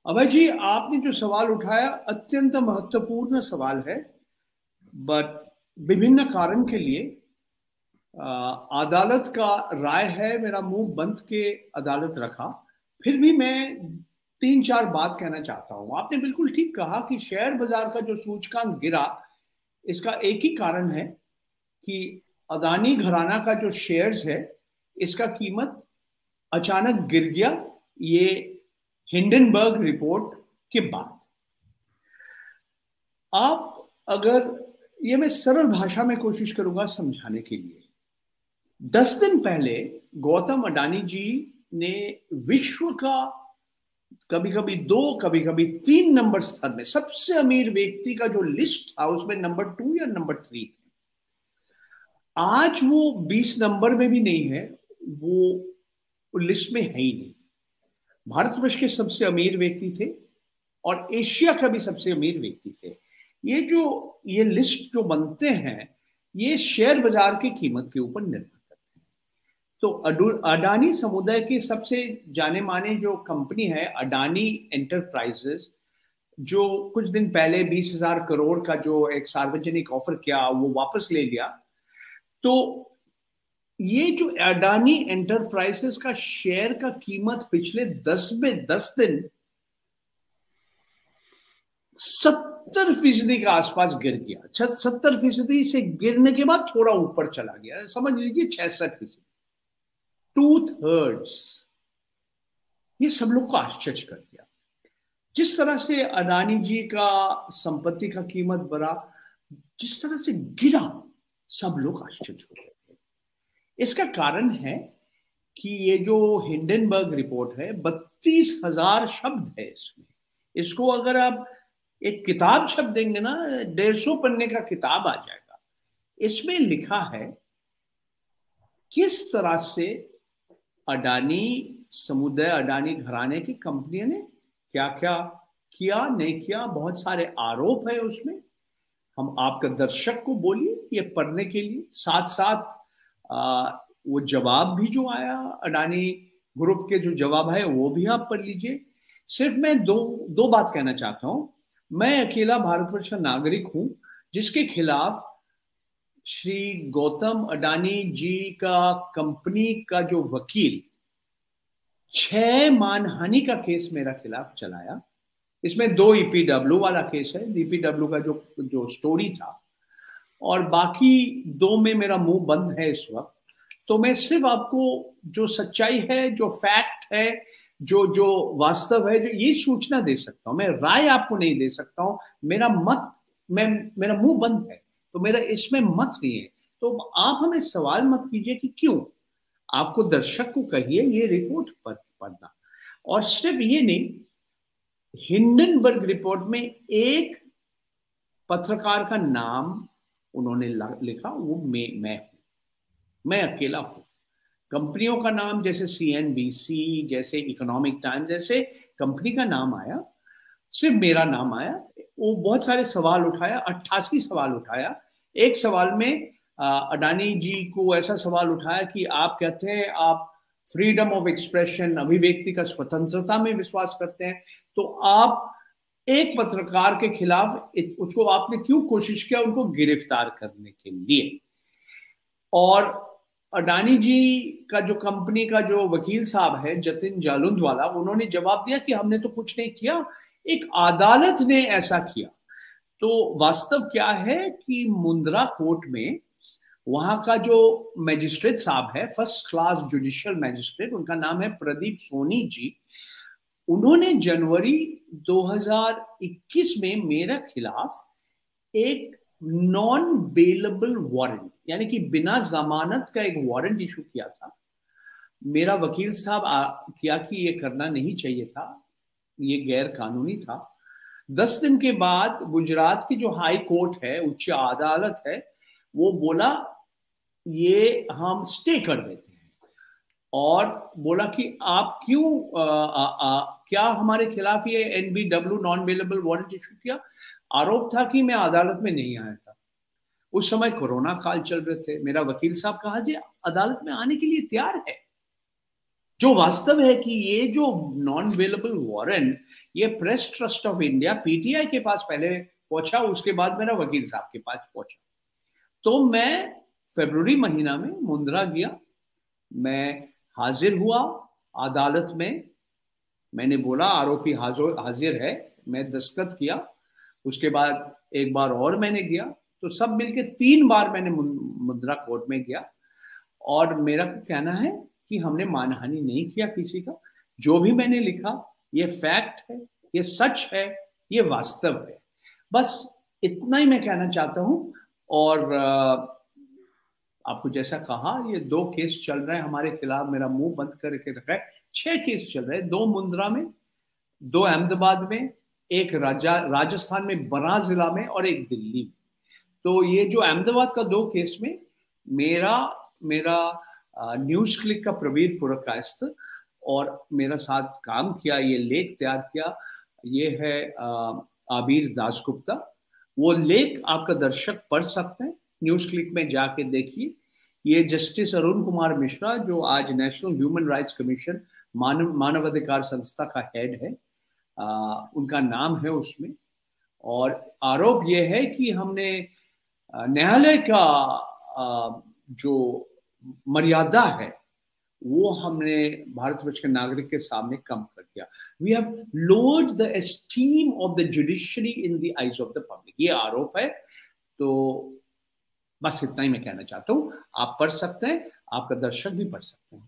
अभय जी, आपने जो सवाल उठाया अत्यंत महत्वपूर्ण सवाल है। बट विभिन्न कारण के लिए अदालत का राय है, मेरा मुंह बंद के अदालत रखा। फिर भी मैं तीन चार बात कहना चाहता हूं। आपने बिल्कुल ठीक कहा कि शेयर बाजार का जो सूचकांक गिरा, इसका एक ही कारण है कि अदानी घराना का जो शेयर्स है, इसका कीमत अचानक गिर गया। ये हिंडनबर्ग रिपोर्ट के बाद। आप अगर ये मैं सरल भाषा में कोशिश करूंगा समझाने के लिए। 10 दिन पहले गौतम अडानी जी ने विश्व का कभी कभी दो कभी कभी 3 नंबर स्तर में सबसे अमीर व्यक्ति का जो लिस्ट था, उसमें नंबर 2 या नंबर 3 थे। आज वो 20 नंबर में भी नहीं है, वो लिस्ट में है ही नहीं। भारतवर्ष के सबसे अमीर व्यक्ति थे और एशिया का भी सबसे अमीर व्यक्ति थे। ये लिस्ट जो बनते हैं, ये शेयर बाजार की कीमत के ऊपर निर्भर करते हैं। तो अडानी समुदाय की सबसे जाने माने जो कंपनी है अडानी एंटरप्राइजेस, जो कुछ दिन पहले 20,000 करोड़ का जो एक सार्वजनिक ऑफर किया, वो वापस ले लिया। तो ये जो अडानी एंटरप्राइजेस का शेयर का कीमत पिछले 10 दिन 70% के आसपास गिर गया। 70% से गिरने के बाद थोड़ा ऊपर चला गया, समझ लीजिए 66%, 2/3। ये सब लोग को आश्चर्य कर दिया। जिस तरह से अडानी जी का संपत्ति का कीमत बढ़ा, जिस तरह से गिरा, सब लोग आश्चर्य हो गए थे। इसका कारण है कि ये जो हिंडनबर्ग रिपोर्ट है, 32,000 शब्द है इसमें। इसको अगर आप एक किताब छप देंगे ना, 150 पन्ने का किताब आ जाएगा। इसमें लिखा है किस तरह से अडानी समुदाय, अडानी घराने की कंपनियों ने क्या क्या किया, नहीं किया। बहुत सारे आरोप है उसमें। हम आपका दर्शक को बोलिए ये पढ़ने के लिए, साथ साथ वो जवाब भी जो आया अडानी ग्रुप के, जो जवाब है वो भी आप पढ़ लीजिए। सिर्फ मैं दो बात कहना चाहता हूं। मैं अकेला भारतवर्ष का नागरिक हूं जिसके खिलाफ श्री गौतम अडानी जी का कंपनी का जो वकील 6 मानहानि का केस मेरा खिलाफ चलाया। इसमें 2 ईपीडब्ल्यू वाला केस है, ईपीडब्ल्यू का जो स्टोरी था, और बाकी 2 में मेरा मुंह बंद है इस वक्त। तो मैं सिर्फ आपको जो सच्चाई है, जो फैक्ट है, जो जो वास्तव है, जो ये सूचना दे सकता हूं। मैं राय आपको नहीं दे सकता हूं। मेरा मुंह बंद है, तो मेरा इसमें मत नहीं है। तो आप हमें सवाल मत कीजिए कि क्यों। आपको दर्शक को कहिए ये रिपोर्ट पढ़ना। और सिर्फ ये नहीं, हिंडनबर्ग रिपोर्ट में एक पत्रकार का नाम उन्होंने लिखा, वो मैं अकेला हूं। कंपनियों का नाम जैसे सीएनबीसी, जैसे इकोनॉमिक टाइम्स, जैसे कंपनी का नाम आया, सिर्फ मेरा नाम आया। वो बहुत सारे सवाल उठाया, 88 सवाल उठाया। एक सवाल में अडानी जी को ऐसा सवाल उठाया कि आप कहते हैं आप फ्रीडम ऑफ एक्सप्रेशन, अभिव्यक्ति का स्वतंत्रता में विश्वास करते हैं, तो आप एक पत्रकार के खिलाफ उसको आपने क्यों कोशिश किया उनको गिरफ्तार करने के लिए। और अडानी जी का जो कंपनी का जो वकील साहब है जतिन जालुंधवाला, उन्होंने जवाब दिया कि हमने तो कुछ नहीं किया, एक अदालत ने ऐसा किया। तो वास्तव क्या है कि मुंद्रा कोर्ट में वहां का जो मैजिस्ट्रेट साहब है, फर्स्ट क्लास जुडिशियल मैजिस्ट्रेट, उनका नाम है प्रदीप सोनी जी, उन्होंने जनवरी 2021 में मेरे खिलाफ एक नॉन बेलेबल वारंट, यानी कि बिना जमानत का एक वारंट इशू किया था। मेरा वकील साहब किया कि ये करना नहीं चाहिए था, ये गैर कानूनी था। 10 दिन के बाद गुजरात की जो हाई कोर्ट है, उच्च अदालत है, वो बोला ये हम स्टे कर देते हैं, और बोला कि आप क्यों क्या हमारे खिलाफ ये NBW non bailable warrant issue किया। आरोप था कि मैं अदालत में नहीं आया था। उस समय कोरोना काल चल रहे थे। मेरा वकील साहब कहा जी अदालत में आने के लिए तैयार है। जो वास्तव है कि ये जो नॉन अवेलेबल वारंट, ये press trust of India PTI के पास पहले पहुंचा, उसके बाद मेरा वकील साहब के पास पहुंचा। तो मैं फरवरी महीना में मुंद्रा गया, मैं हाजिर हुआ अदालत में, मैंने बोला आरोपी हाजिर है, मैं दस्तखत किया। उसके बाद एक बार और मैंने गया, तो सब मिलके 3 बार मैंने मुंद्रा कोर्ट में गया। और मेरा कहना है कि हमने मानहानि नहीं किया किसी का। जो भी मैंने लिखा ये फैक्ट है, ये सच है, ये वास्तव है। बस इतना ही मैं कहना चाहता हूं। और आपको जैसा कहा, ये 2 केस चल रहे हैं हमारे खिलाफ, मेरा मुंह बंद करके रखा है। 6 केस चल रहे हैं, 2 मुंद्रा में, 2 अहमदाबाद में, एक राजस्थान में बरा जिला में, और एक दिल्ली में। तो ये जो अहमदाबाद का 2 केस में मेरा मेरा न्यूज क्लिक का प्रवीर पुरकायस्थ और मेरा साथ काम किया, ये लेख तैयार किया, ये है आबिर दासगुप्ता। वो लेख आपका दर्शक पढ़ सकते हैं, न्यूज क्लिक में जाके देखिए। ये जस्टिस अरुण कुमार मिश्रा, जो आज नेशनल ह्यूमन राइट्स कमीशन मानवाधिकार संस्था का हेड है, उनका नाम है उसमें। और आरोप ये है कि हमने न्यायालय का जो मर्यादा है वो हमने भारतवर्ष के नागरिक के सामने कम कर दिया। We have lowered the esteem of the judiciary in the eyes of the public, ये आरोप है। तो बस इतना ही मैं कहना चाहता हूं। आप पढ़ सकते हैं, आपका दर्शक भी पढ़ सकते हैं।